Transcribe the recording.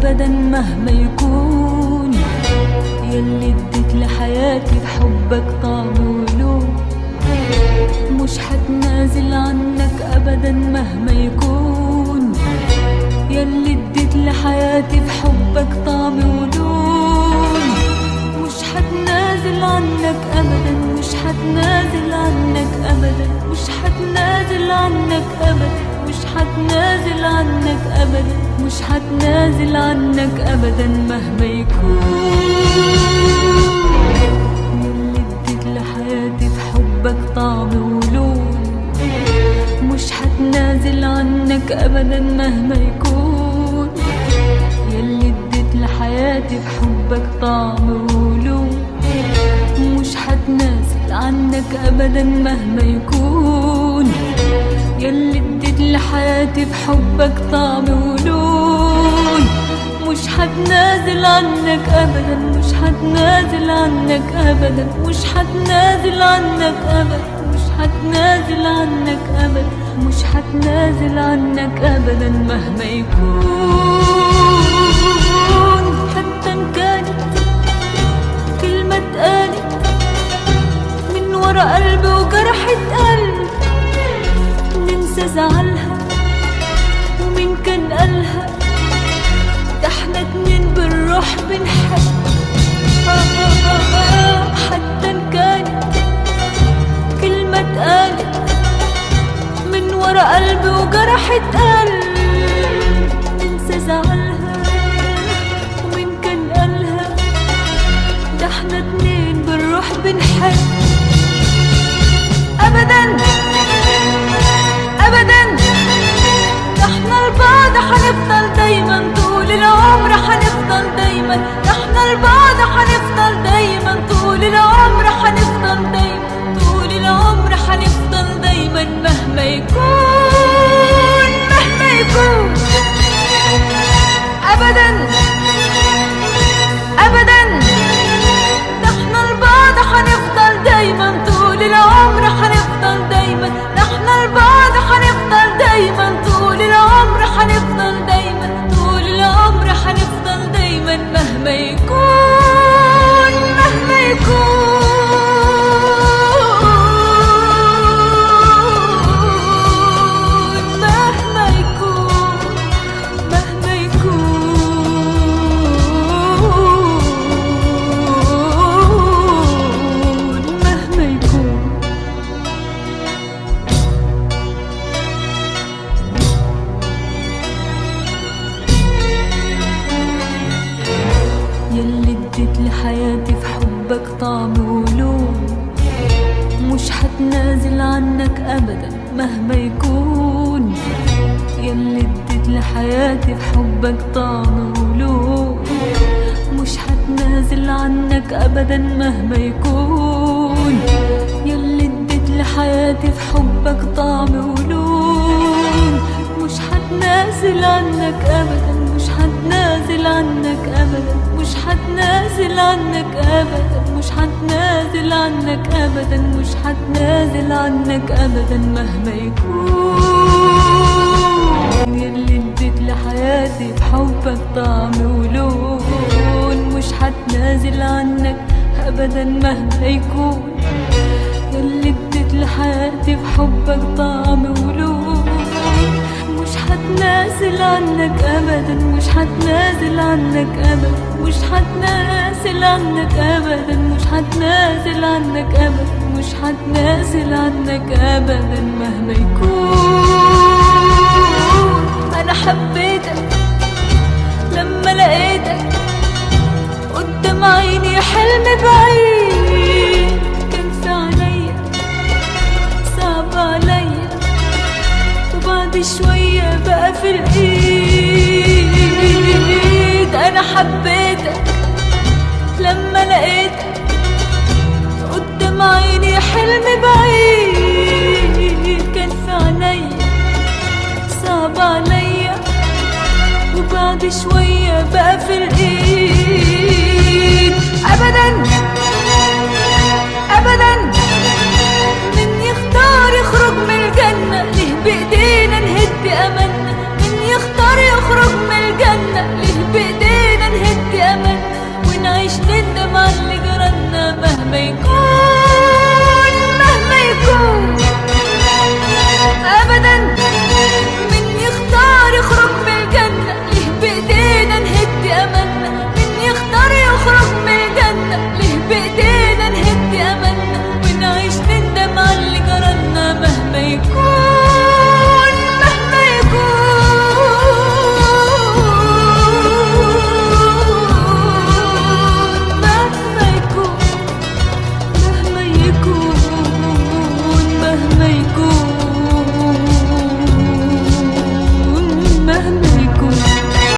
أبدا مهما يكون. يلي اديت لحياتي بحبك طعم ولون، مش حتنازل عنك أبدا مهما يكون. يلي اديت لحياتي بحبك طعم ولون، مش حتنازل عنك أبدا، مش حتنازل عنك أبدا، مش حتنازل عنك أبدا، مش حتنازل عنك أبدا، مش حتنازل عنك أبدا مهما يكون. يلي اديت لحياتي بحبك طعم ولون، مش حتنازل عنك أبدا مهما يكون. يلي اديت لحياتي بحبك طعم ولون، مش حتنازل عنك أبدا مهما يكون. يلي اديت لحياتي بحبك طعم ولون، مش حتنازل عنك أبدا، مش حتنازل عنك أبدا، مش حتنازل عنك أبدا، مش حتنازل عنك أبدا، مش حتنازل عنك أبدا مهما يكون. حتى إن كانت كلمة اتقالت من ورا قلبي وجرحت قلبي، ننسى زعلها ومين كان قالها، ده احنا اتنين بالروح بنحب. حتى إن كانت كلمة اتقالت من ورا قلبي وجرحت قلبي، ننسى زعلها ومين كان قالها، ده احنا اتنين بالروح بنحب. أبدا أبدا، ده احنا لبعض حنفضل دايما طول العمر، حنفضل دايما، ده احنا لبعض حنفضل دايما طول العمر، حنفضل دايما طول العمر، حنفضل دايما مهما يكون، مهما يكون. أبدا أبدا، ده احنا لبعض حنفضل دايما طول العمر، حنفضل دايما، ده احنا لبعض حنفضل دايما طول العمر، حنفضل دايما طول العمر، حنفضل دايما مهما يكون، مهما يكون، مهما يكون، مهما يكون، مهما يكون. يلي اديت لحياتي في حبك طعم ولون، مش حتنازل عنك أبدا مهما يكون. يلي اديت لحياتي في حبك طعم ولون، مش حتنازل عنك أبدا مهما يكون. يلي اديت لحياتي في حبك طعم ولون، مش حتنازل عنك أبدا، مش حتنازل عنك أبدا، مش حتنازل عنك أبدا، مش حتنازل عنك أبدا، مش حتنازل عنك أبدا مهما يكون. يلي اديت لحياتي بحبك طعم ولون، مش حتنازل عنك أبدا مهما يكون. يلي اديت لحياتي بحبك طعم ولون، مش حتنازل عنك أبدا، مش حتنازل عنك أبدا، مش حتنازل عنك أبدا، مش حتنازل عنك أبدا، مش حتنازل عنك أبدا مهما يكون. أنا حبيتك لما لقيتك قدام عيني، حلم بعيد كان في عينيا، صعب عليا، وبعد شوية بقى في الإيد. أنا حبيتك لما لقيتك قدام عيني، حلم بعيد كان في عينيا، صعب عليا، وبعد شوية بقى في الإيد. أبدا أبدا، من يختار يخرج من الجنة، ليه بإيدينا نهد بأملنا، من يختار يخرج من الجنة، ليه بإيدينا نندم على اللي جرالنا مهما يكون مهما يكون.